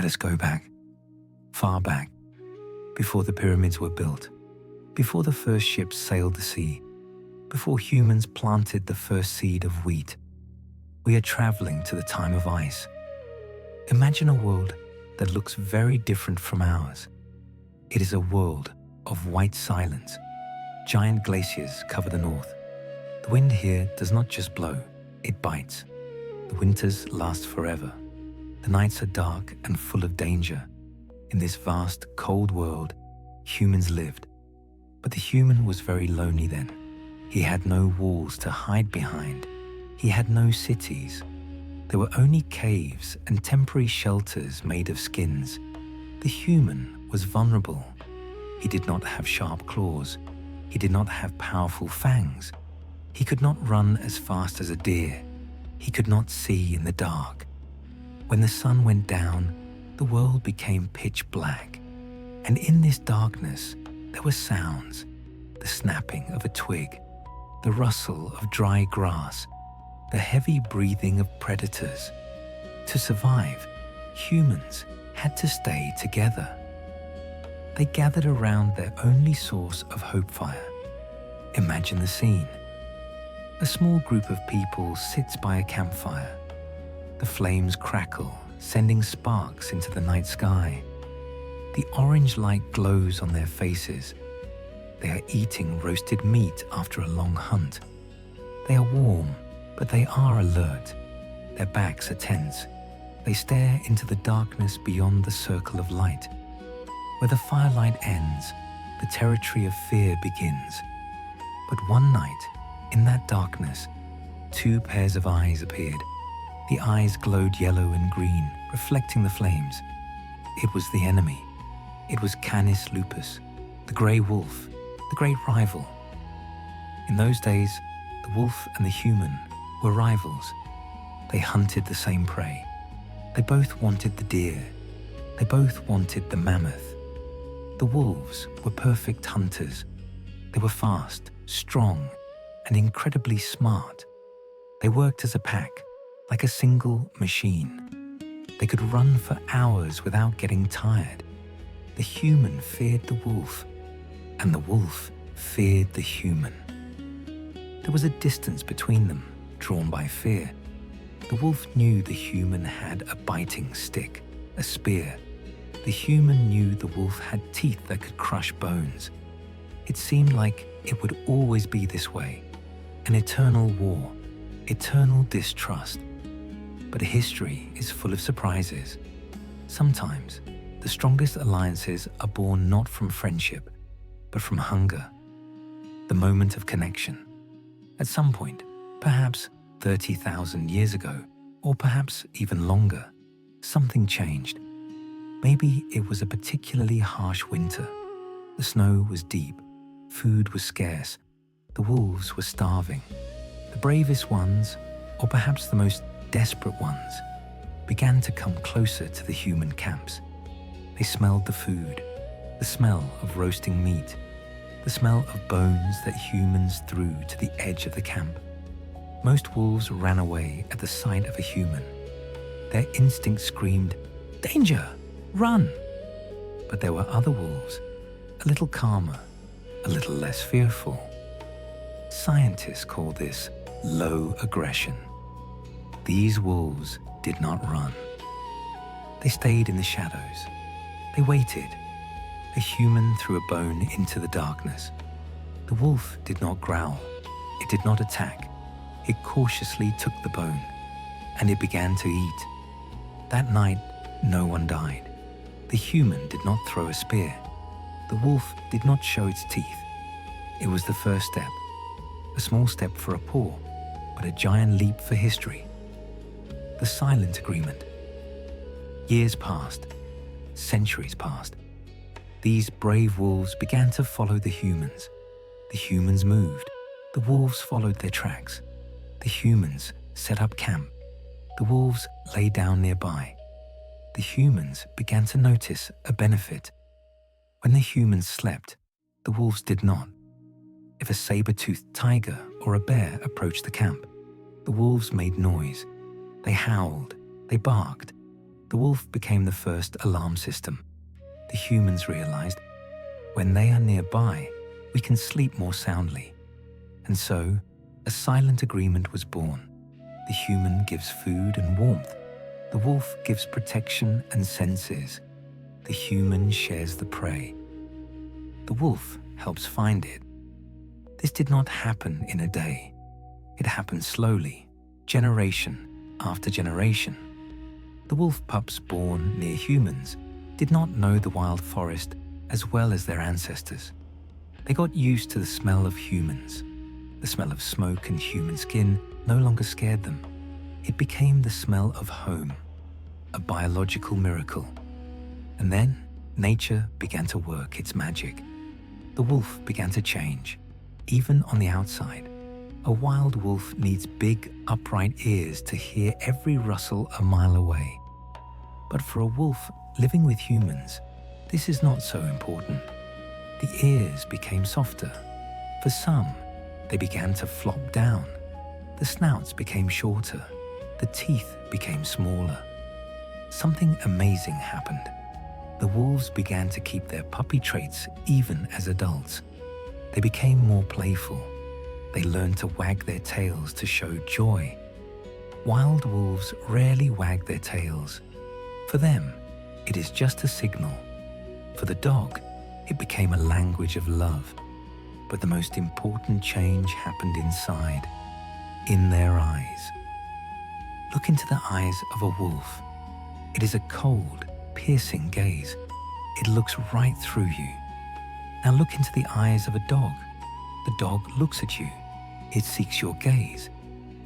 Let us go back, far back, before the pyramids were built, before the first ships sailed the sea, before humans planted the first seed of wheat. We are traveling to the time of ice. Imagine a world that looks very different from ours. It is a world of white silence. Giant glaciers cover the north. The wind here does not just blow, it bites. The winters last forever. The nights are dark and full of danger. In this vast, cold world, humans lived. But the human was very lonely then. He had no walls to hide behind. He had no cities. There were only caves and temporary shelters made of skins. The human was vulnerable. He did not have sharp claws. He did not have powerful fangs. He could not run as fast as a deer. He could not see in the dark. When the sun went down, the world became pitch black. And in this darkness, there were sounds, the snapping of a twig, the rustle of dry grass, the heavy breathing of predators. To survive, humans had to stay together. They gathered around their only source of hope fire. Imagine the scene. A small group of people sits by a campfire. The flames crackle, sending sparks into the night sky. The orange light glows on their faces. They are eating roasted meat after a long hunt. They are warm, but they are alert. Their backs are tense. They stare into the darkness beyond the circle of light. Where the firelight ends, the territory of fear begins. But one night, in that darkness, two pairs of eyes appeared. The eyes glowed yellow and green, reflecting the flames. It was the enemy. It was Canis lupus, the grey wolf, the great rival. In those days, the wolf and the human were rivals. They hunted the same prey. They both wanted the deer. They both wanted the mammoth. The wolves were perfect hunters. They were fast, strong, and incredibly smart. They worked as a pack, like a single machine. They could run for hours without getting tired. The human feared the wolf, and the wolf feared the human. There was a distance between them, drawn by fear. The wolf knew the human had a biting stick, a spear. The human knew the wolf had teeth that could crush bones. It seemed like it would always be this way, an eternal war, eternal distrust. But history is full of surprises. Sometimes, the strongest alliances are born not from friendship, but from hunger, the moment of connection. At some point, perhaps 30,000 years ago, or perhaps even longer, something changed. Maybe it was a particularly harsh winter. The snow was deep, food was scarce, the wolves were starving. The bravest ones, or perhaps the most desperate ones, began to come closer to the human camps. They smelled the food, the smell of roasting meat, the smell of bones that humans threw to the edge of the camp. Most wolves ran away at the sight of a human. Their instinct screamed, "Danger! Run!" But there were other wolves, a little calmer, a little less fearful. Scientists call this low aggression. These wolves did not run. They stayed in the shadows. They waited. A human threw a bone into the darkness. The wolf did not growl. It did not attack. It cautiously took the bone, and it began to eat. That night, no one died. The human did not throw a spear. The wolf did not show its teeth. It was the first step. A small step for a paw, but a giant leap for history. The silent agreement. Years passed. Centuries passed. These brave wolves began to follow the humans. The humans moved. The wolves followed their tracks. The humans set up camp. The wolves lay down nearby. The humans began to notice a benefit. When the humans slept, the wolves did not. If a saber-toothed tiger or a bear approached the camp, the wolves made noise. They howled. They barked. The wolf became the first alarm system. The humans realized, when they are nearby, we can sleep more soundly. And so, a silent agreement was born. The human gives food and warmth. The wolf gives protection and senses. The human shares the prey. The wolf helps find it. This did not happen in a day. It happened slowly, generation after generation. The wolf pups born near humans did not know the wild forest as well as their ancestors. They got used to the smell of humans. The smell of smoke and human skin no longer scared them. It became the smell of home, a biological miracle. And then nature began to work its magic. The wolf began to change. Even on the outside, a wild wolf needs big, upright ears to hear every rustle a mile away. But for a wolf living with humans, this is not so important. The ears became softer. For some, they began to flop down. The snouts became shorter. The teeth became smaller. Something amazing happened. The wolves began to keep their puppy traits even as adults. They became more playful. They learned to wag their tails to show joy. Wild wolves rarely wag their tails. For them, it is just a signal. For the dog, it became a language of love. But the most important change happened inside, in their eyes. Look into the eyes of a wolf. It is a cold, piercing gaze. It looks right through you. Now look into the eyes of a dog. The dog looks at you. It seeks your gaze.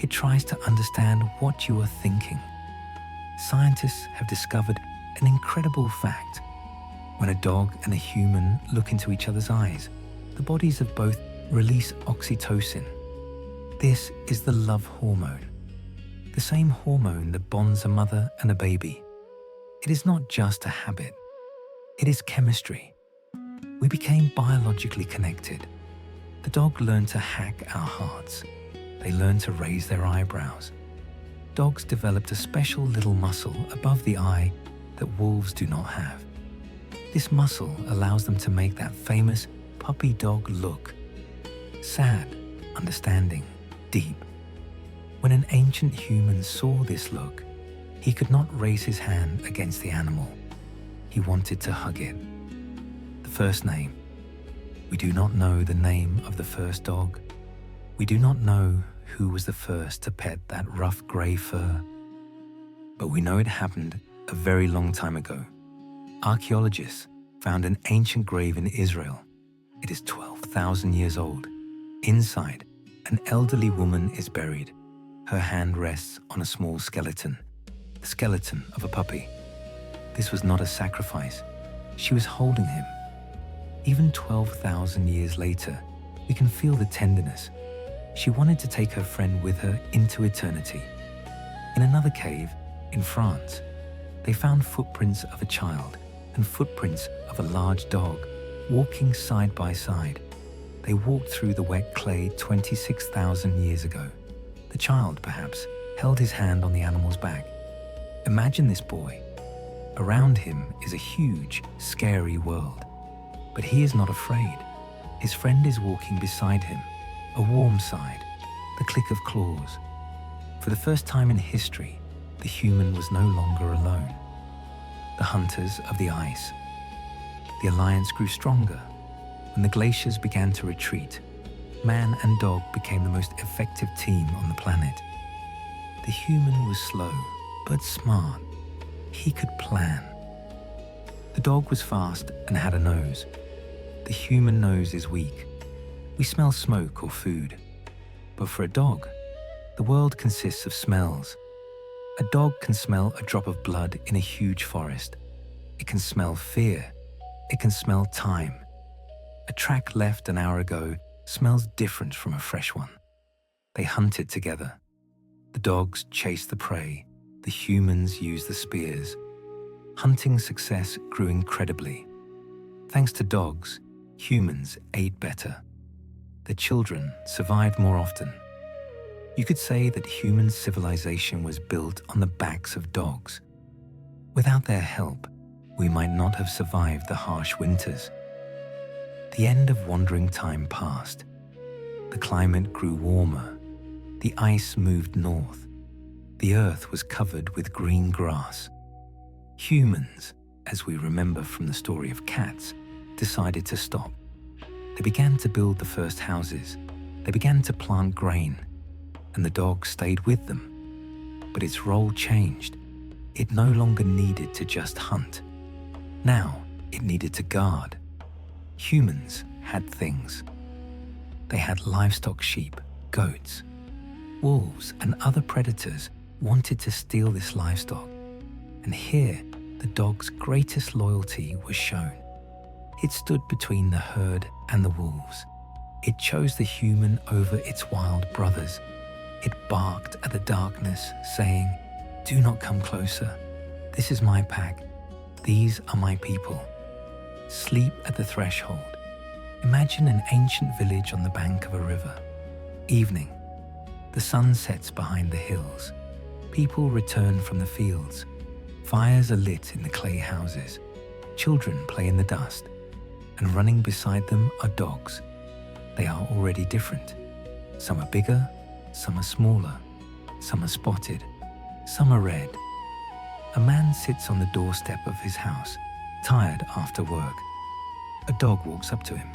It tries to understand what you are thinking. Scientists have discovered an incredible fact. When a dog and a human look into each other's eyes, the bodies of both release oxytocin. This is the love hormone, the same hormone that bonds a mother and a baby. It is not just a habit. It is chemistry. We became biologically connected. The dog learned to hack our hearts. They learned to raise their eyebrows. Dogs developed a special little muscle above the eye that wolves do not have. This muscle allows them to make that famous puppy dog look. Sad, understanding, deep. When an ancient human saw this look, he could not raise his hand against the animal. He wanted to hug it. The first name. We do not know the name of the first dog. We do not know who was the first to pet that rough grey fur. But we know it happened a very long time ago. Archaeologists found an ancient grave in Israel. It is 12,000 years old. Inside, an elderly woman is buried. Her hand rests on a small skeleton, the skeleton of a puppy. This was not a sacrifice. She was holding him. Even 12,000 years later, we can feel the tenderness. She wanted to take her friend with her into eternity. In another cave, in France, they found footprints of a child and footprints of a large dog walking side by side. They walked through the wet clay 26,000 years ago. The child, perhaps, held his hand on the animal's back. Imagine this boy. Around him is a huge, scary world. But he is not afraid. His friend is walking beside him, a warm side, the click of claws. For the first time in history, the human was no longer alone. The hunters of the ice. The alliance grew stronger. When the glaciers began to retreat, man and dog became the most effective team on the planet. The human was slow, but smart. He could plan. The dog was fast and had a nose. The human nose is weak. We smell smoke or food. But for a dog, the world consists of smells. A dog can smell a drop of blood in a huge forest. It can smell fear. It can smell time. A track left an hour ago smells different from a fresh one. They hunted together. The dogs chased the prey. The humans used the spears. Hunting success grew incredibly. Thanks to dogs, humans ate better. The children survived more often. You could say that human civilization was built on the backs of dogs. Without their help, we might not have survived the harsh winters. The end of wandering time passed. The climate grew warmer. The ice moved north. The earth was covered with green grass. Humans, as we remember from the story of cats, decided to stop. They began to build the first houses. They began to plant grain, and the dog stayed with them. But its role changed. It no longer needed to just hunt. Now it needed to guard. Humans had things. They had livestock, sheep, goats. Wolves and other predators wanted to steal this livestock. And here, the dog's greatest loyalty was shown. It stood between the herd and the wolves. It chose the human over its wild brothers. It barked at the darkness, saying, "Do not come closer. This is my pack. These are my people." Sleep at the threshold. Imagine an ancient village on the bank of a river. Evening. The sun sets behind the hills. People return from the fields. Fires are lit in the clay houses. Children play in the dust. And running beside them are dogs. They are already different. Some are bigger, some are smaller, some are spotted, some are red. A man sits on the doorstep of his house, tired after work. A dog walks up to him.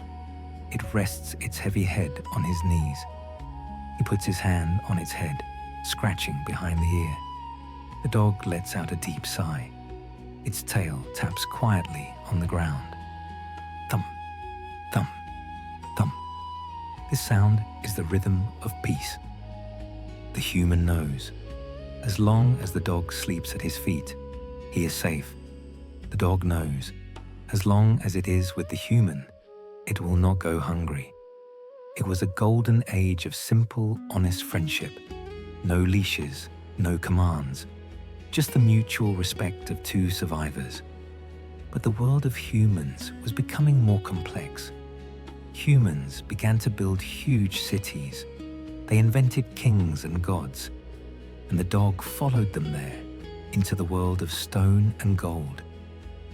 It rests its heavy head on his knees. He puts his hand on its head, scratching behind the ear. The dog lets out a deep sigh. Its tail taps quietly on the ground. Thump, thump, thump. This sound is the rhythm of peace. The human knows. As long as the dog sleeps at his feet, he is safe. The dog knows. As long as it is with the human, it will not go hungry. It was a golden age of simple, honest friendship. No leashes, no commands, just the mutual respect of two survivors. But the world of humans was becoming more complex. Humans began to build huge cities. They invented kings and gods, and the dog followed them there, into the world of stone and gold.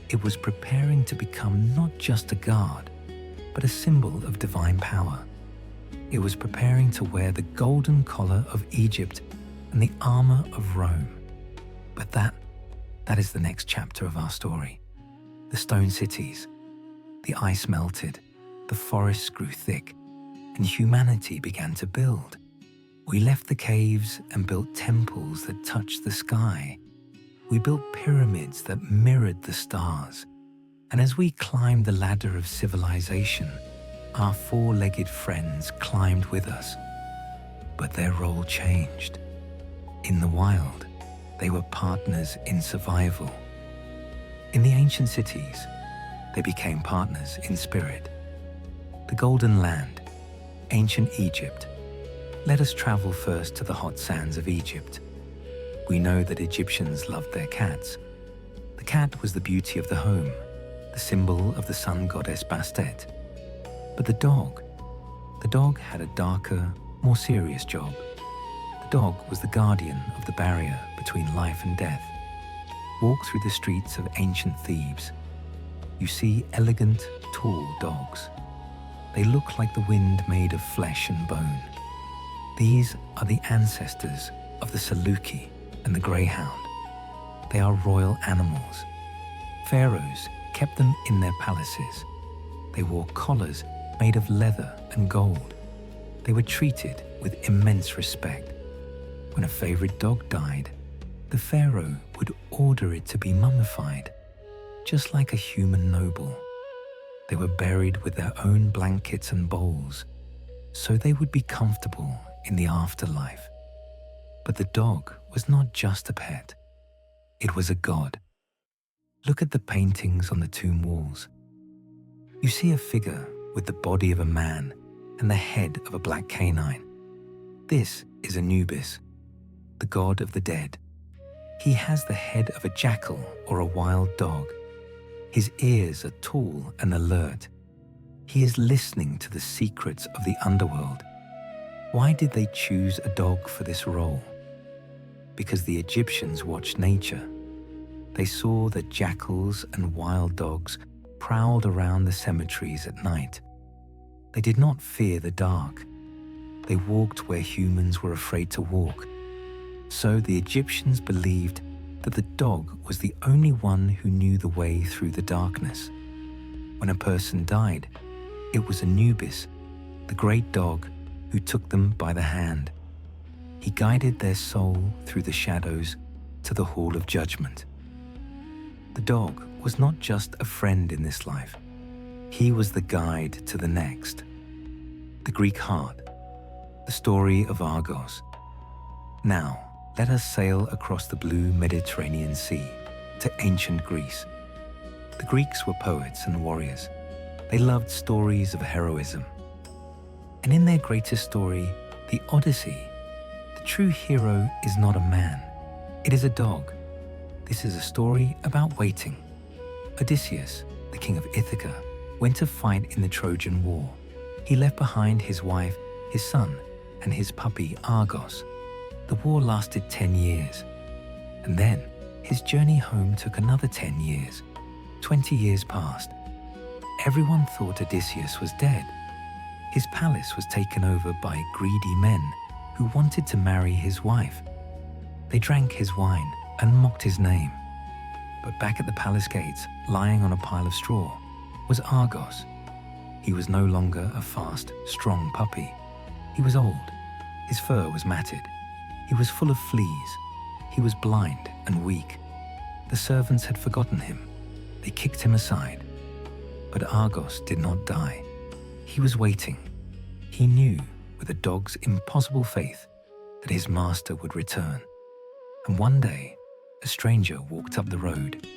It was preparing to become not just a guard, but a symbol of divine power. It was preparing to wear the golden collar of Egypt and the armor of Rome. But that is the next chapter of our story. The stone cities. The ice melted, the forests grew thick, and humanity began to build. We left the caves and built temples that touched the sky. We built pyramids that mirrored the stars. And as we climbed the ladder of civilization, our four-legged friends climbed with us. But their role changed. In the wild, they were partners in survival. In the ancient cities, they became partners in spirit. The Golden Land, ancient Egypt. Let us travel first to the hot sands of Egypt. We know that Egyptians loved their cats. The cat was the beauty of the home, the symbol of the sun goddess Bastet. But the dog had a darker, more serious job. The dog was the guardian of the barrier between life and death. Walk through the streets of ancient Thebes. You see elegant, tall dogs. They look like the wind made of flesh and bone. These are the ancestors of the Saluki and the greyhound. They are royal animals. Pharaohs kept them in their palaces. They wore collars made of leather and gold. They were treated with immense respect. When a favorite dog died, the pharaoh would order it to be mummified, just like a human noble. They were buried with their own blankets and bowls, so they would be comfortable in the afterlife. But the dog was not just a pet. It was a god. Look at the paintings on the tomb walls. You see a figure with the body of a man and the head of a black canine. This is Anubis, the god of the dead. He has the head of a jackal or a wild dog. His ears are tall and alert. He is listening to the secrets of the underworld. Why did they choose a dog for this role? Because the Egyptians watched nature. They saw that jackals and wild dogs prowled around the cemeteries at night. They did not fear the dark. They walked where humans were afraid to walk. So the Egyptians believed that the dog was the only one who knew the way through the darkness. When a person died, it was Anubis, the great dog, who took them by the hand. He guided their soul through the shadows to the hall of judgment. The dog was not just a friend in this life. He was the guide to the next. The Greek heart, the story of Argos. Now, let us sail across the blue Mediterranean Sea to ancient Greece. The Greeks were poets and warriors. They loved stories of heroism. And in their greatest story, the Odyssey, the true hero is not a man. It is a dog. This is a story about waiting. Odysseus, the king of Ithaca, went to fight in the Trojan War. He left behind his wife, his son, and his puppy Argos. The war lasted 10 years. And then his journey home took another 10 years. 20 years passed. Everyone thought Odysseus was dead. His palace was taken over by greedy men who wanted to marry his wife. They drank his wine and mocked his name. But back at the palace gates, lying on a pile of straw, was Argos. He was no longer a fast, strong puppy. He was old. His fur was matted. He was full of fleas. He was blind and weak. The servants had forgotten him. They kicked him aside. But Argos did not die. He was waiting. He knew, with a dog's impossible faith, that his master would return. And one day, a stranger walked up the road.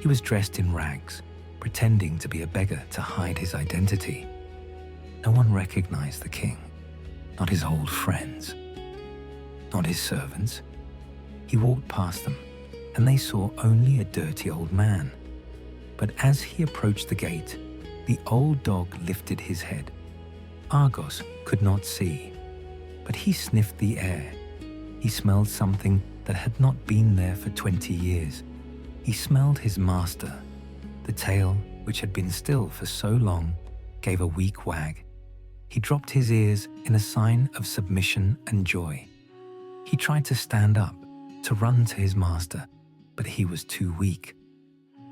He was dressed in rags, pretending to be a beggar to hide his identity. No one recognized the king, not his old friends, not his servants. He walked past them, and they saw only a dirty old man. But as he approached the gate, the old dog lifted his head. Argos could not see, but he sniffed the air. He smelled something that had not been there for 20 years. He smelled his master. The tail, which had been still for so long, gave a weak wag. He dropped his ears in a sign of submission and joy. He tried to stand up, to run to his master, but he was too weak.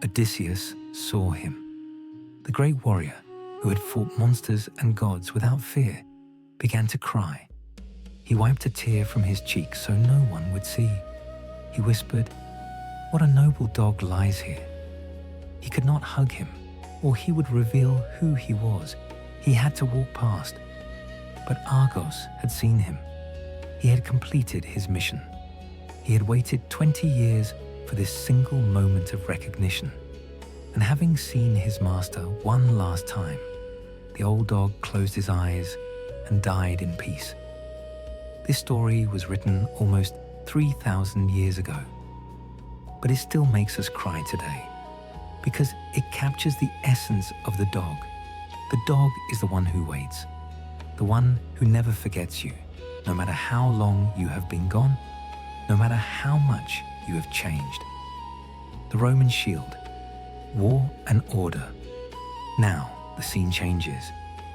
Odysseus saw him. The great warrior, who had fought monsters and gods without fear, began to cry. He wiped a tear from his cheek so no one would see. He whispered, "What a noble dog lies here." He could not hug him, or he would reveal who he was. He had to walk past. But Argos had seen him. He had completed his mission. He had waited 20 years for this single moment of recognition. And having seen his master one last time, the old dog closed his eyes and died in peace. This story was written almost 3,000 years ago, but it still makes us cry today because it captures the essence of the dog. The dog is the one who waits, the one who never forgets you, no matter how long you have been gone, no matter how much you have changed. The Roman shield, war and order. Now the scene changes.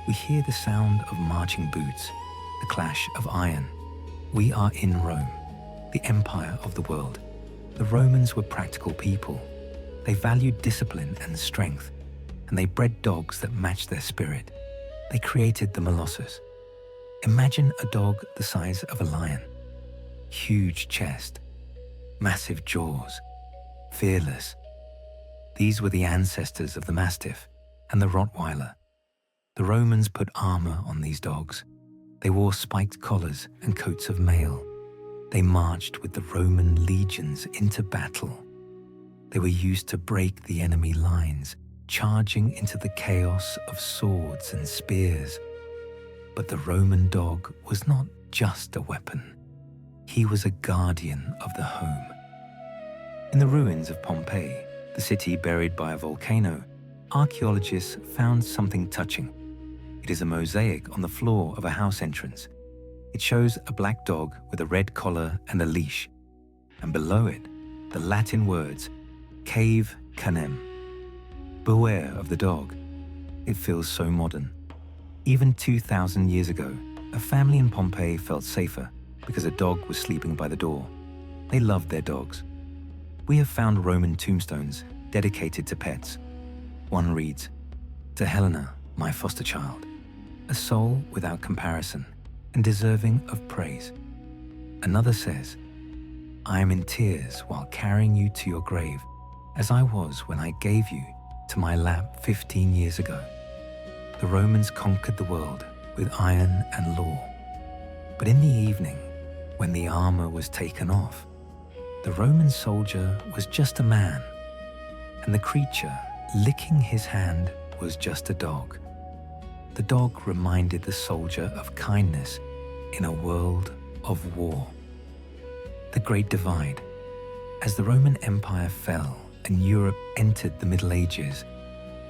We hear the sound of marching boots, the clash of iron. We are in Rome, the empire of the world. The Romans were practical people. They valued discipline and strength, and they bred dogs that matched their spirit. They created the Molossus. Imagine a dog the size of a lion. Huge chest, massive jaws, fearless. These were the ancestors of the Mastiff and the Rottweiler. The Romans put armor on these dogs. They wore spiked collars and coats of mail. They marched with the Roman legions into battle. They were used to break the enemy lines, charging into the chaos of swords and spears. But the Roman dog was not just a weapon. He was a guardian of the home. In the ruins of Pompeii, the city buried by a volcano, archaeologists found something touching. It is a mosaic on the floor of a house entrance. It shows a black dog with a red collar and a leash, and below it, the Latin words, Cave Canem. Beware of the dog. It feels so modern. Even 2,000 years ago, a family in Pompeii felt safer because a dog was sleeping by the door. They loved their dogs. We have found Roman tombstones dedicated to pets. One reads, "To Helena, my foster child, a soul without comparison and deserving of praise." Another says, "I am in tears while carrying you to your grave, as I was when I gave you to my lap 15 years ago." The Romans conquered the world with iron and law. But in the evening, when the armor was taken off, the Roman soldier was just a man, and the creature licking his hand was just a dog. The dog reminded the soldier of kindness in a world of war. The Great Divide. As the Roman Empire fell and Europe entered the Middle Ages,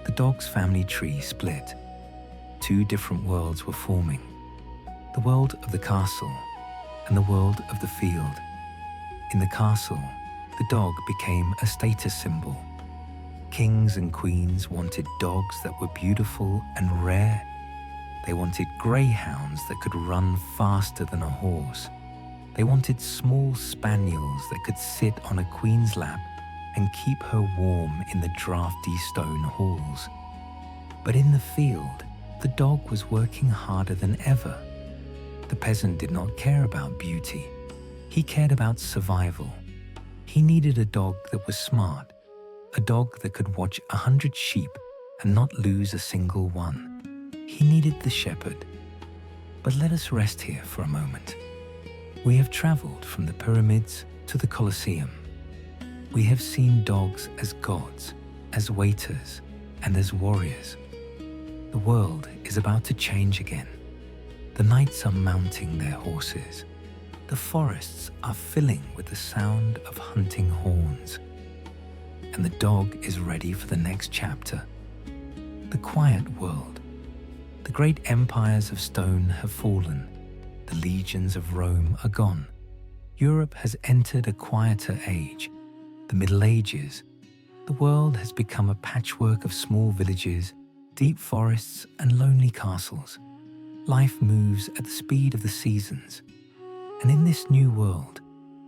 the dog's family tree split. Two different worlds were forming, the world of the castle and the world of the field. In the castle, the dog became a status symbol. Kings and queens wanted dogs that were beautiful and rare. They wanted greyhounds that could run faster than a horse. They wanted small spaniels that could sit on a queen's lap and keep her warm in the drafty stone halls. But in the field, the dog was working harder than ever. The peasant did not care about beauty. He cared about survival. He needed a dog that was smart, a dog that could watch 100 sheep and not lose a single one. He needed the shepherd. But let us rest here for a moment. We have traveled from the pyramids to the Colosseum. We have seen dogs as gods, as waiters, and as warriors. The world is about to change again. The knights are mounting their horses. The forests are filling with the sound of hunting horns. And the dog is ready for the next chapter. The quiet world. The great empires of stone have fallen. The legions of Rome are gone. Europe has entered a quieter age. The Middle Ages. The world has become a patchwork of small villages, deep forests, and lonely castles. Life moves at the speed of the seasons. And in this new world,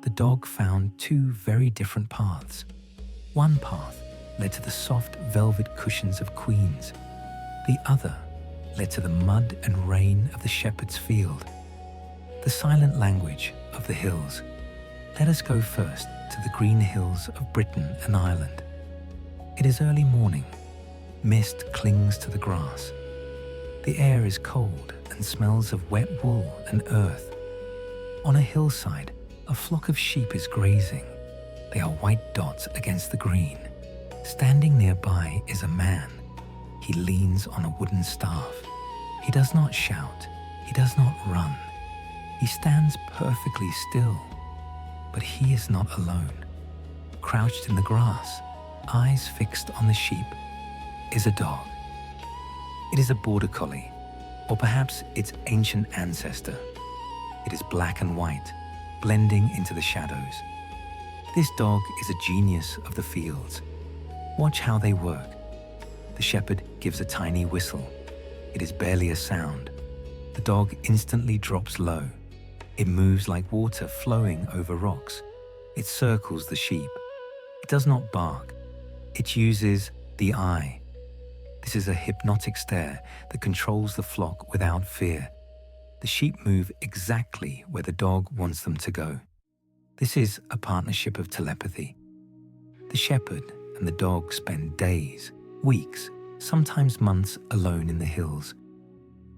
the dog found two very different paths. One path led to the soft velvet cushions of queens. The other led to the mud and rain of the shepherd's field. The silent language of the hills. Let us go first to the green hills of Britain and Ireland. It is early morning. Mist clings to the grass. The air is cold and smells of wet wool and earth. On a hillside, a flock of sheep is grazing. They are white dots against the green. Standing nearby is a man. He leans on a wooden staff. He does not shout. He does not run. He stands perfectly still. But he is not alone. Crouched in the grass, eyes fixed on the sheep, is a dog. It is a border collie, or perhaps its ancient ancestor. It is black and white, blending into the shadows. This dog is a genius of the fields. Watch how they work. The shepherd gives a tiny whistle. It is barely a sound. The dog instantly drops low. It moves like water flowing over rocks. It circles the sheep. It does not bark. It uses the eye. This is a hypnotic stare that controls the flock without fear. The sheep move exactly where the dog wants them to go. This is a partnership of telepathy. The shepherd and the dog spend days, weeks, sometimes months alone in the hills.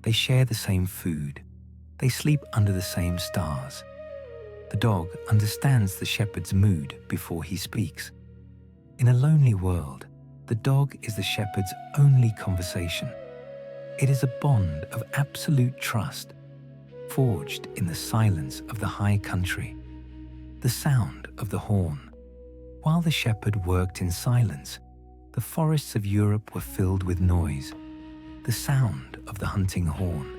They share the same food. They sleep under the same stars. The dog understands the shepherd's mood before he speaks. In a lonely world, the dog is the shepherd's only conversation. It is a bond of absolute trust, forged in the silence of the high country. The sound of the horn. While the shepherd worked in silence, the forests of Europe were filled with noise, the sound of the hunting horn.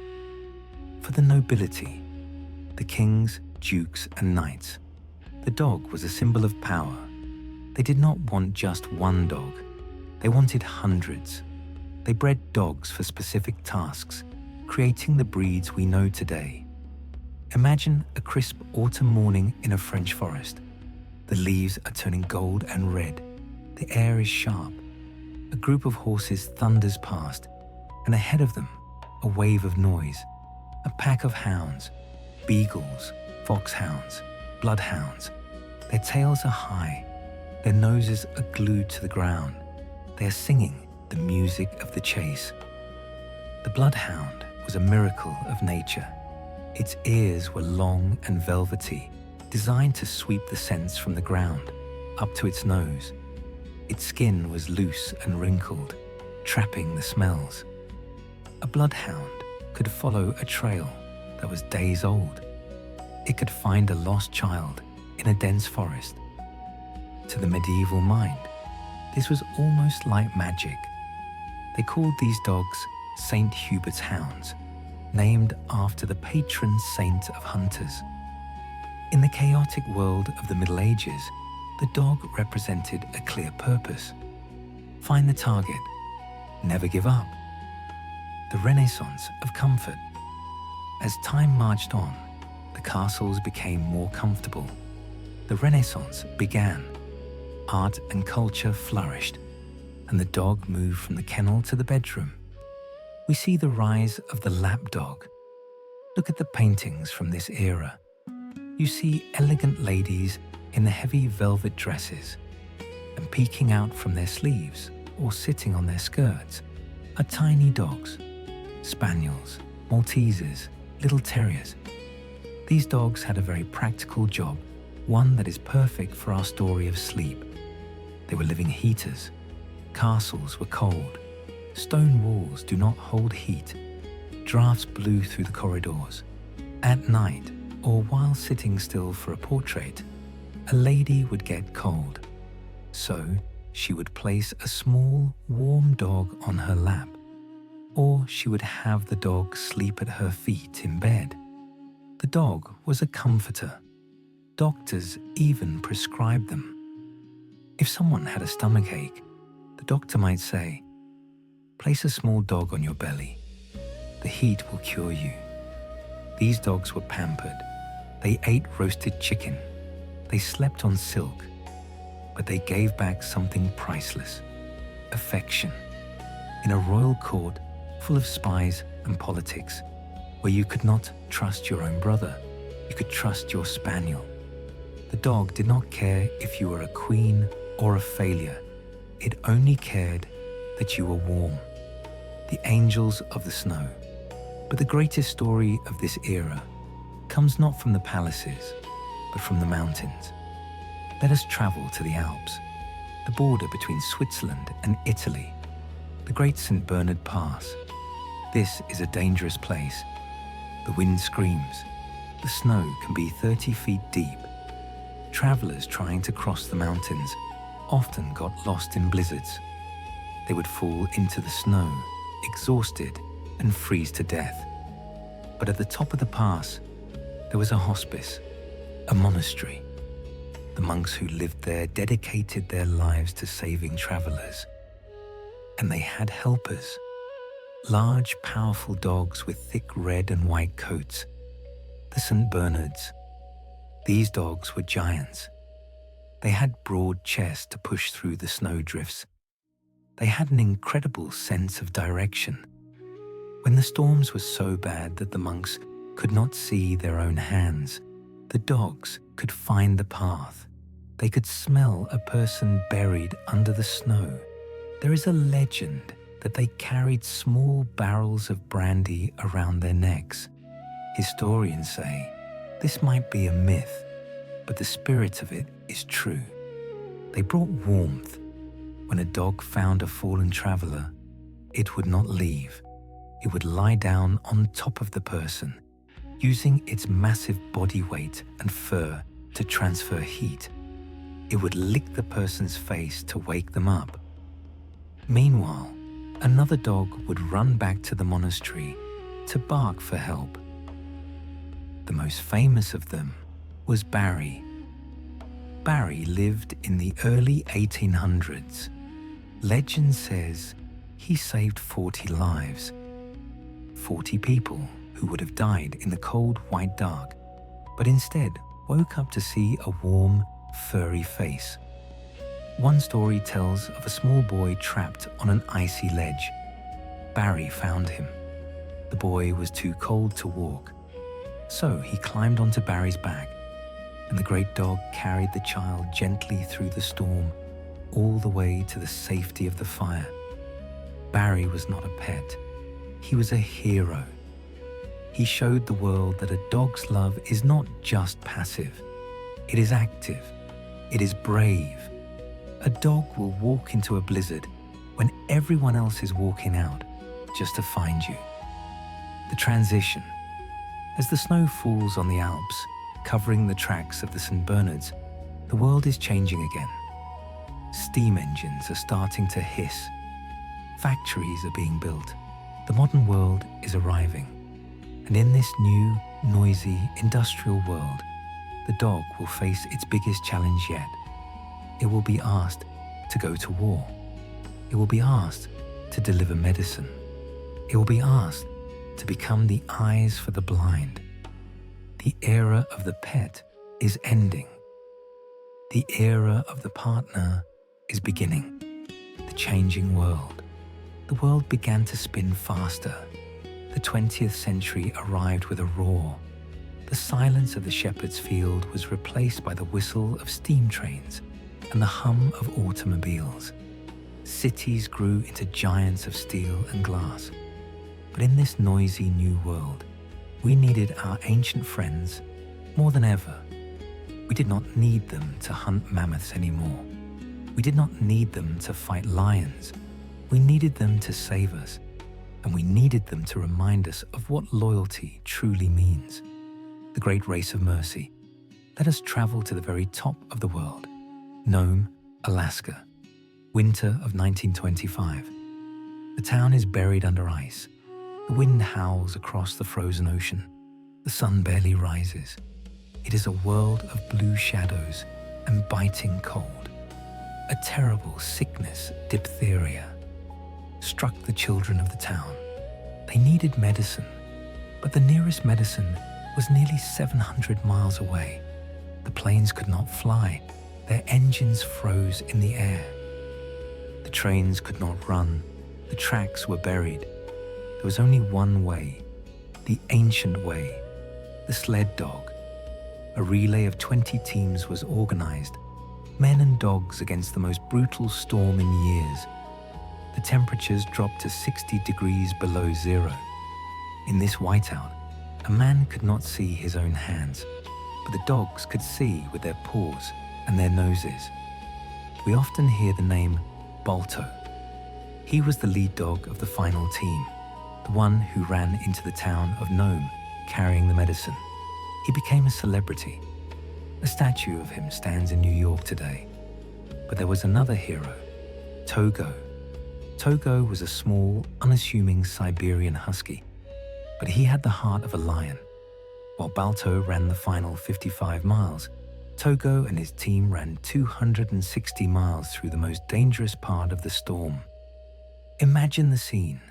For the nobility, the kings, dukes, and knights, the dog was a symbol of power. They did not want just one dog. They wanted hundreds. They bred dogs for specific tasks, creating the breeds we know today. Imagine a crisp autumn morning in a French forest. The leaves are turning gold and red. The air is sharp. A group of horses thunders past, and ahead of them, a wave of noise. A pack of hounds, beagles, foxhounds, bloodhounds. Their tails are high. Their noses are glued to the ground. They are singing the music of the chase. The bloodhound was a miracle of nature. Its ears were long and velvety, designed to sweep the scents from the ground up to its nose. Its skin was loose and wrinkled, trapping the smells. A bloodhound could follow a trail that was days old. It could find a lost child in a dense forest. To the medieval mind, this was almost like magic. They called these dogs St. Hubert's hounds, named after the patron saint of hunters. In the chaotic world of the Middle Ages, the dog represented a clear purpose. Find the target, never give up. The Renaissance of comfort. As time marched on, the castles became more comfortable. The Renaissance began. Art and culture flourished, and the dog moved from the kennel to the bedroom. We see the rise of the lap dog. Look at the paintings from this era. You see elegant ladies in the heavy velvet dresses, and peeking out from their sleeves or sitting on their skirts are tiny dogs, spaniels, Maltesers, little terriers. These dogs had a very practical job, one that is perfect for our story of sleep. They were living heaters. Castles were cold. Stone walls do not hold heat. Drafts blew through the corridors. At night, or while sitting still for a portrait, a lady would get cold. So she would place a small, warm dog on her lap, or she would have the dog sleep at her feet in bed. The dog was a comforter. Doctors even prescribed them. If someone had a stomachache, the doctor might say, "Place a small dog on your belly. The heat will cure you." These dogs were pampered. They ate roasted chicken. They slept on silk. But they gave back something priceless: affection. In a royal court full of spies and politics, where you could not trust your own brother, you could trust your spaniel. The dog did not care if you were a queen or a failure. It only cared that you were warm. The angels of the snow. But the greatest story of this era comes not from the palaces, but from the mountains. Let us travel to the Alps, the border between Switzerland and Italy, the great St. Bernard Pass. This is a dangerous place. The wind screams. The snow can be 30 feet deep. Travelers trying to cross the mountains often got lost in blizzards. They would fall into the snow, exhausted, and freeze to death. But at the top of the pass, there was a hospice, a monastery. The monks who lived there dedicated their lives to saving travelers. And they had helpers, large, powerful dogs with thick red and white coats, the St. Bernards. These dogs were giants. They had broad chests to push through the snow drifts. They had an incredible sense of direction. When the storms were so bad that the monks could not see their own hands, the dogs could find the path. They could smell a person buried under the snow. There is a legend that they carried small barrels of brandy around their necks. Historians say this might be a myth, but the spirit of it is true. They brought warmth. When a dog found a fallen traveler, it would not leave. It would lie down on top of the person, using its massive body weight and fur to transfer heat. It would lick the person's face to wake them up. Meanwhile, another dog would run back to the monastery to bark for help. The most famous of them was Barry. Barry lived in the early 1800s. Legend says he saved 40 lives. 40 people who would have died in the cold white dark, but instead woke up to see a warm, furry face. One story tells of a small boy trapped on an icy ledge. Barry found him. The boy was too cold to walk, so he climbed onto Barry's back, and the great dog carried the child gently through the storm, all the way to the safety of the fire. Barry was not a pet. He was a hero. He showed the world that a dog's love is not just passive. It is active. It is brave. A dog will walk into a blizzard when everyone else is walking out just to find you. The transition. As the snow falls on the Alps, covering the tracks of the St. Bernards, the world is changing again. Steam engines are starting to hiss. Factories are being built. The modern world is arriving. And in this new, noisy, industrial world, the dog will face its biggest challenge yet. It will be asked to go to war. It will be asked to deliver medicine. It will be asked to become the eyes for the blind. The era of the pet is ending. The era of the partner is beginning. The changing world. The world began to spin faster. The 20th century arrived with a roar. The silence of the shepherd's field was replaced by the whistle of steam trains and the hum of automobiles. Cities grew into giants of steel and glass. But in this noisy new world, we needed our ancient friends more than ever. We did not need them to hunt mammoths anymore. We did not need them to fight lions. We needed them to save us, and we needed them to remind us of what loyalty truly means. The great race of mercy. Let us travel to the very top of the world. Nome, Alaska. Winter of 1925. The town is buried under ice. The wind howls across the frozen ocean. The sun barely rises. It is a world of blue shadows and biting cold. A terrible sickness, diphtheria, struck the children of the town. They needed medicine, but the nearest medicine was nearly 700 miles away. The planes could not fly. Their engines froze in the air. The trains could not run. The tracks were buried. There was only one way, the ancient way, the sled dog. A relay of 20 teams was organized, men and dogs against the most brutal storm in years. The temperatures dropped to 60 degrees below zero. In this whiteout, a man could not see his own hands, but the dogs could see with their paws and their noses. We often hear the name Balto. He was the lead dog of the final team, the one who ran into the town of Nome carrying the medicine. He became a celebrity. A statue of him stands in New York today. But there was another hero, Togo. Togo was a small, unassuming Siberian husky, but he had the heart of a lion. While Balto ran the final 55 miles, Togo and his team ran 260 miles through the most dangerous part of the storm. Imagine the scene.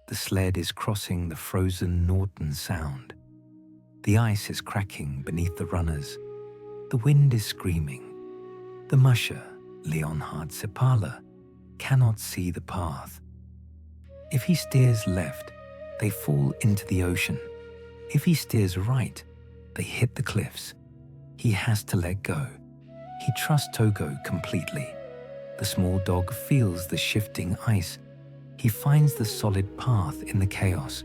The sled is crossing the frozen Norton Sound. The ice is cracking beneath the runners. The wind is screaming. The musher, Leonhard Sepala, cannot see the path. If he steers left, they fall into the ocean. If he steers right, they hit the cliffs. He has to let go. He trusts Togo completely. The small dog feels the shifting ice. He finds the solid path in the chaos.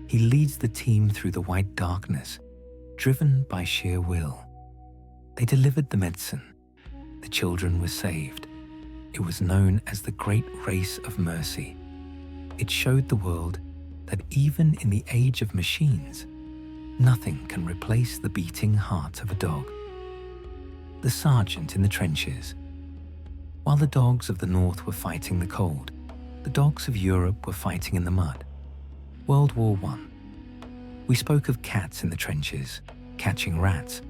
He leads the team through the white darkness, driven by sheer will. They delivered the medicine. The children were saved. It was known as the Great Race of Mercy. It showed the world that even in the age of machines, nothing can replace the beating heart of a dog. The sergeant in the trenches. While the dogs of the north were fighting the cold, the dogs of Europe were fighting in the mud. World War I. We spoke of cats in the trenches, catching rats,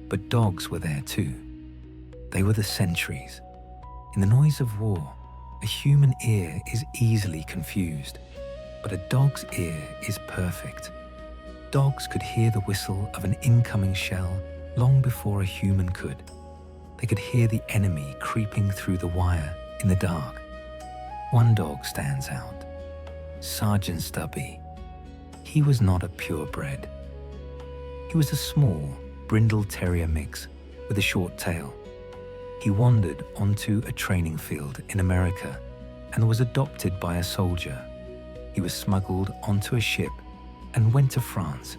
but dogs were there too. They were the sentries. In the noise of war, a human ear is easily confused, but a dog's ear is perfect. Dogs could hear the whistle of an incoming shell long before a human could. They could hear the enemy creeping through the wire in the dark. One dog stands out, Sergeant Stubby. He was not a purebred. He was a small, brindle terrier mix with a short tail. He wandered onto a training field in America and was adopted by a soldier. He was smuggled onto a ship and went to France.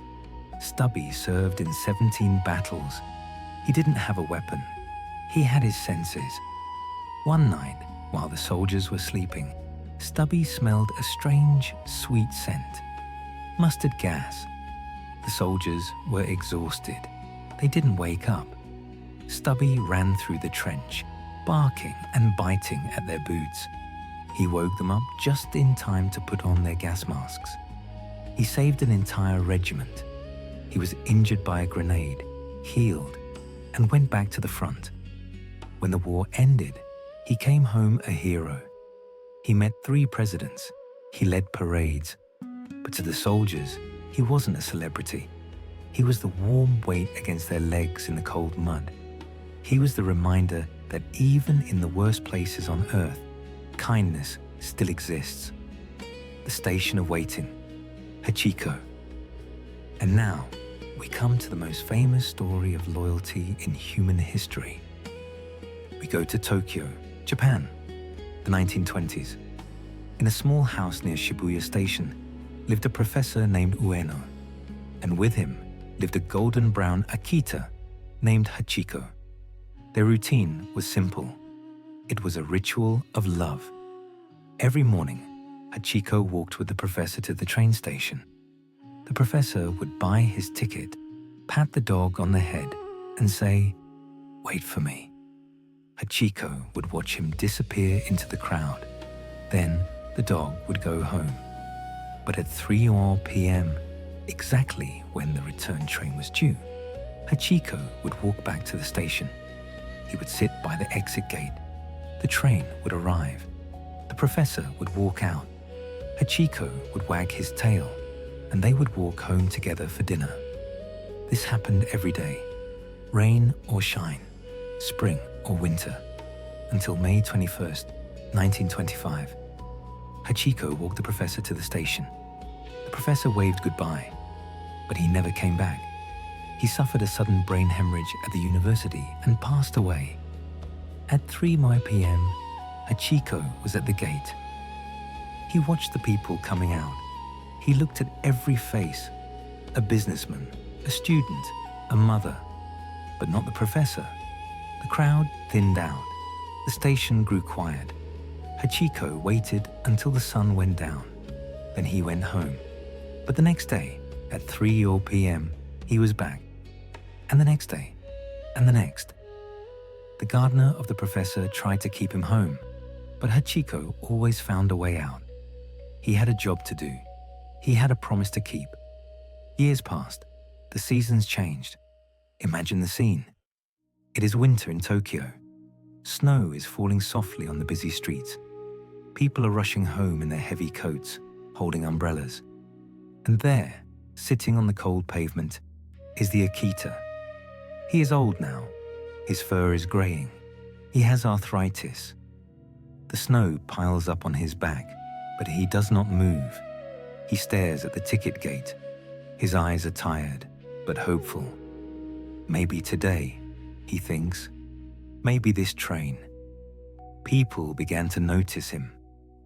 Stubby served in 17 battles. He didn't have a weapon. He had his senses. One night, while the soldiers were sleeping, Stubby smelled a strange, sweet scent. Mustard gas. The soldiers were exhausted. They didn't wake up. Stubby ran through the trench, barking and biting at their boots. He woke them up just in time to put on their gas masks. He saved an entire regiment. He was injured by a grenade, healed, and went back to the front. When the war ended, he came home a hero. He met 3 presidents. He led parades. But to the soldiers, he wasn't a celebrity. He was the warm weight against their legs in the cold mud. He was the reminder that even in the worst places on earth, kindness still exists. The station of waiting, Hachiko. And now, we come to the most famous story of loyalty in human history. We go to Tokyo, Japan, the 1920s. In a small house near Shibuya Station lived a professor named Ueno, and with him lived a golden-brown Akita named Hachiko. Their routine was simple. It was a ritual of love. Every morning, Hachiko walked with the professor to the train station. The professor would buy his ticket, pat the dog on the head, and say, "Wait for me." Hachiko would watch him disappear into the crowd. Then the dog would go home. But at 3 p.m., exactly when the return train was due, Hachiko would walk back to the station. He would sit by the exit gate. The train would arrive. The professor would walk out. Hachiko would wag his tail, and they would walk home together for dinner. This happened every day, rain or shine, spring or winter, until May 21st, 1925. Hachiko walked the professor to the station. The professor waved goodbye, but he never came back. He suffered a sudden brain hemorrhage at the university and passed away. At 3 p.m., Hachiko was at the gate. He watched the people coming out. He looked at every face, a businessman, a student, a mother, but not the professor. The crowd thinned out. The station grew quiet. Hachiko waited until the sun went down. Then he went home. But the next day, at 3 p.m., he was back. And the next day, and the next. The gardener of the professor tried to keep him home, but Hachiko always found a way out. He had a job to do. He had a promise to keep. Years passed. The seasons changed. Imagine the scene. It is winter in Tokyo. Snow is falling softly on the busy streets. People are rushing home in their heavy coats, holding umbrellas. And there, sitting on the cold pavement, is the Akita. He is old now. His fur is graying. He has arthritis. The snow piles up on his back, but he does not move. He stares at the ticket gate. His eyes are tired, but hopeful. Maybe today, he thinks. Maybe this train. People began to notice him.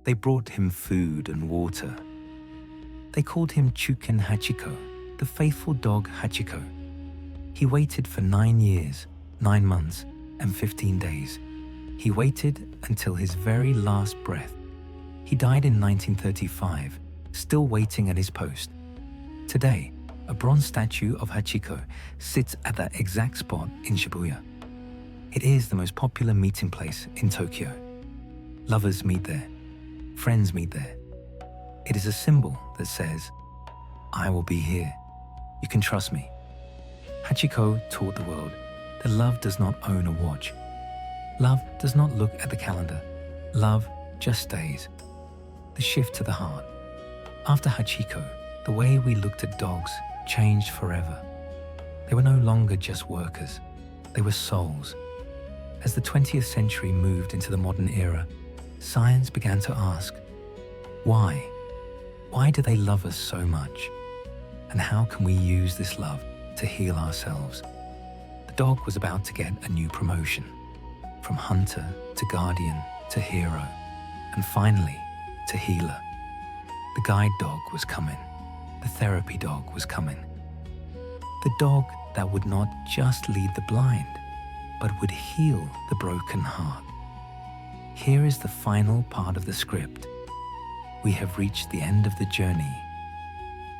They brought him food and water. They called him Chuken Hachiko, the faithful dog Hachiko. He waited for 9 years, 9 months, and 15 days. He waited until his very last breath. He died in 1935, still waiting at his post. Today, a bronze statue of Hachiko sits at that exact spot in Shibuya. It is the most popular meeting place in Tokyo. Lovers meet there. Friends meet there. It is a symbol that says, "I will be here. You can trust me." Hachiko taught the world that love does not own a watch. Love does not look at the calendar. Love just stays. The shift to the heart. After Hachiko, the way we looked at dogs changed forever. They were no longer just workers. They were souls. As the 20th century moved into the modern era, science began to ask, why? Why do they love us so much? And how can we use this love to heal ourselves? The dog was about to get a new promotion, from hunter to guardian to hero, and finally to healer. The guide dog was coming. The therapy dog was coming. The dog that would not just lead the blind, but would heal the broken heart. Here is the final part of the script. We have reached the end of the journey.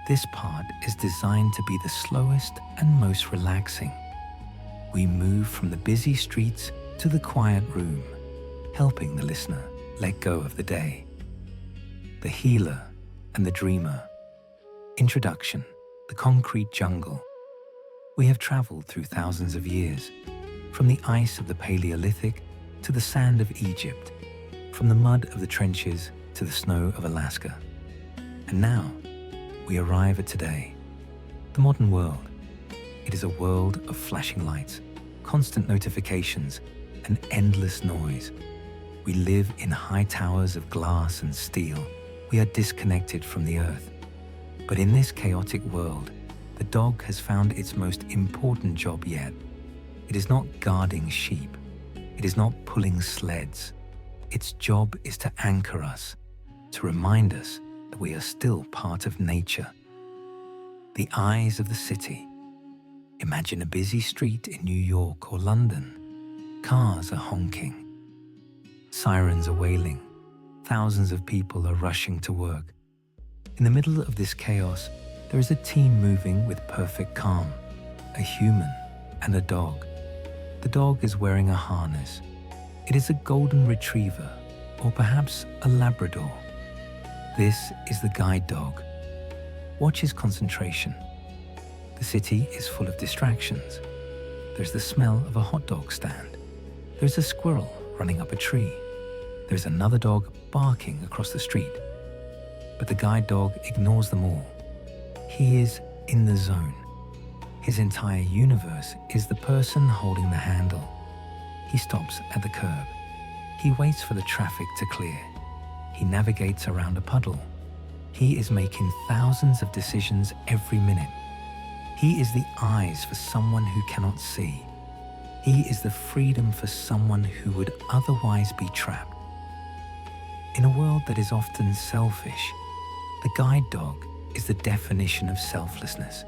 This part is designed to be the slowest and most relaxing. We move from the busy streets to the quiet room, helping the listener let go of the day. The healer and the dreamer. Introduction, the concrete jungle. We have traveled through thousands of years, from the ice of the Paleolithic to the sand of Egypt, from the mud of the trenches to the snow of Alaska. And now, we arrive at today, the modern world. It is a world of flashing lights, constant notifications, and endless noise. We live in high towers of glass and steel. We are disconnected from the earth. But in this chaotic world, the dog has found its most important job yet. It is not guarding sheep. It is not pulling sleds. Its job is to anchor us, to remind us that we are still part of nature. The eyes of the city. Imagine a busy street in New York or London. Cars are honking. Sirens are wailing. Thousands of people are rushing to work. In the middle of this chaos, there is a team moving with perfect calm, a human and a dog. The dog is wearing a harness. It is a golden retriever, or perhaps a Labrador. This is the guide dog. Watch his concentration. The city is full of distractions. There's the smell of a hot dog stand. There's a squirrel running up a tree. There's another dog barking across the street. But the guide dog ignores them all. He is in the zone. His entire universe is the person holding the handle. He stops at the curb. He waits for the traffic to clear. He navigates around a puddle. He is making thousands of decisions every minute. He is the eyes for someone who cannot see. He is the freedom for someone who would otherwise be trapped. In a world that is often selfish, the guide dog is the definition of selflessness,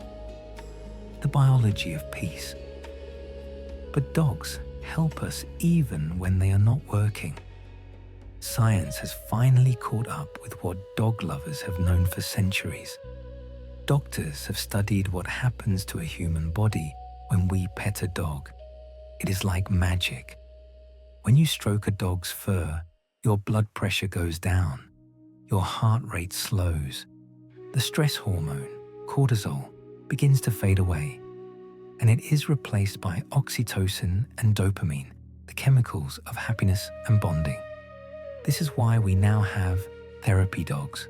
the biology of peace. But dogs help us even when they are not working. Science has finally caught up with what dog lovers have known for centuries. Doctors have studied what happens to a human body when we pet a dog. It is like magic. When you stroke a dog's fur, your blood pressure goes down. Your heart rate slows. The stress hormone, cortisol, begins to fade away, and it is replaced by oxytocin and dopamine, the chemicals of happiness and bonding. This is why we now have therapy dogs.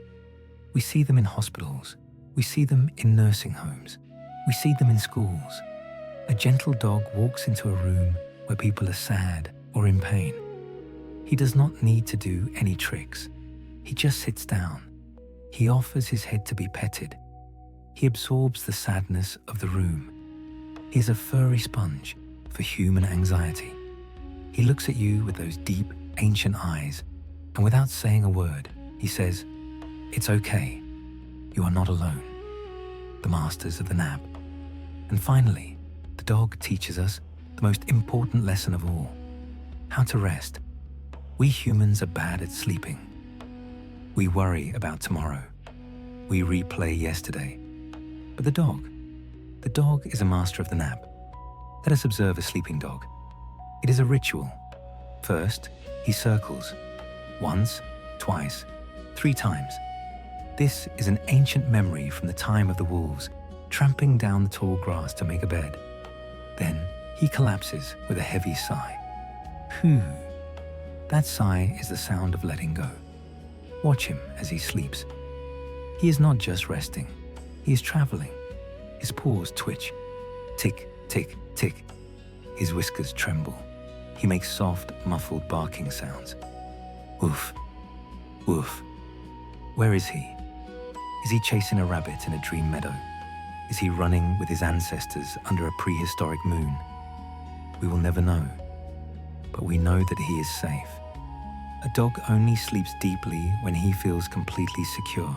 We see them in hospitals. We see them in nursing homes. We see them in schools. A gentle dog walks into a room where people are sad or in pain. He does not need to do any tricks. He just sits down. He offers his head to be petted. He absorbs the sadness of the room. He is a furry sponge for human anxiety. He looks at you with those deep, ancient eyes, and without saying a word, he says, "It's okay. You are not alone." The masters of the nap. And finally, the dog teaches us the most important lesson of all: how to rest. We humans are bad at sleeping. We worry about tomorrow. We replay yesterday. But the dog is a master of the nap. Let us observe a sleeping dog. It is a ritual. First, he circles. Once, twice, 3 times. This is an ancient memory from the time of the wolves, tramping down the tall grass to make a bed. Then he collapses with a heavy sigh. Hoo. That sigh is the sound of letting go. Watch him as he sleeps. He is not just resting, he is traveling. His paws twitch. Tick, tick, tick. His whiskers tremble. He makes soft, muffled barking sounds. Woof, woof. Where is he? Is he chasing a rabbit in a dream meadow? Is he running with his ancestors under a prehistoric moon? We will never know, but we know that he is safe. A dog only sleeps deeply when he feels completely secure.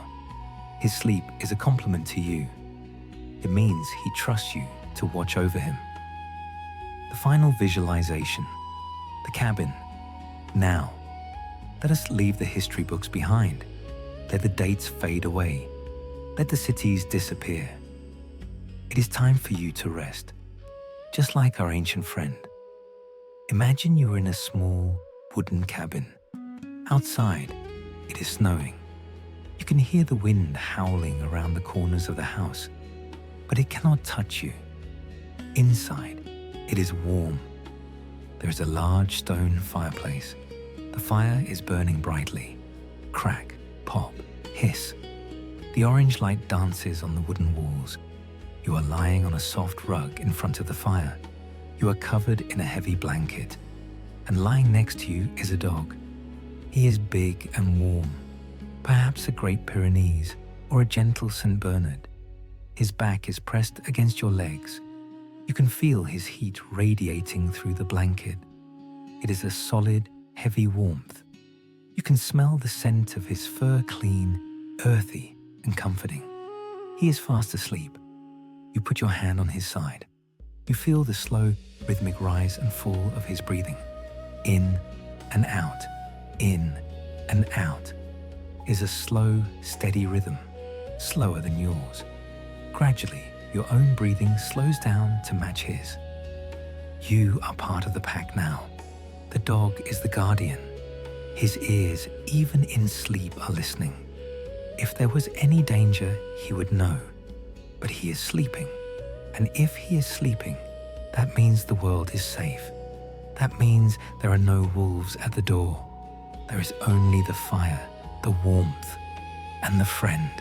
His sleep is a compliment to you. It means he trusts you to watch over him. The final visualization, the cabin. Now, let us leave the history books behind. Let the dates fade away. Let the cities disappear. It is time for you to rest, just like our ancient friend. Imagine you are in a small wooden cabin. Outside, it is snowing. You can hear the wind howling around the corners of the house, but it cannot touch you. Inside, it is warm. There is a large stone fireplace. The fire is burning brightly. Crack, pop, hiss. The orange light dances on the wooden walls. You are lying on a soft rug in front of the fire. You are covered in a heavy blanket, and lying next to you is a dog. He is big and warm, perhaps a Great Pyrenees or a gentle St. Bernard. His back is pressed against your legs. You can feel his heat radiating through the blanket. It is a solid, heavy warmth. You can smell the scent of his fur, clean, earthy, and comforting. He is fast asleep. You put your hand on his side. You feel the slow, rhythmic rise and fall of his breathing. In and out, in and out is a slow, steady rhythm, slower than yours. Gradually, your own breathing slows down to match his. You are part of the pack now. The dog is the guardian. His ears, even in sleep, are listening. If there was any danger, he would know. But he is sleeping. And if he is sleeping, that means the world is safe. That means there are no wolves at the door. There is only the fire, the warmth, and the friend.